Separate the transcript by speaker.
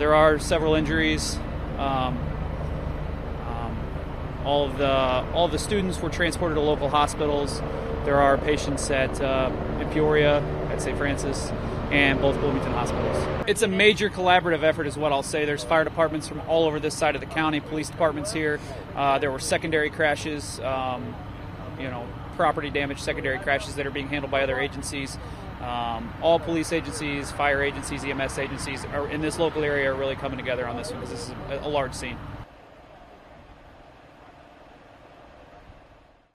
Speaker 1: There are several injuries. All of the students were transported to local hospitals. There are patients in Peoria, at St. Francis, and both Bloomington hospitals. It's a major collaborative effort is what I'll say. There's fire departments from all over this side of the county, police departments here. There were secondary crashes, property damage, secondary crashes that are being handled by other agencies. All police agencies, fire agencies, EMS agencies are in this local area are really coming together on this one because this is a large scene.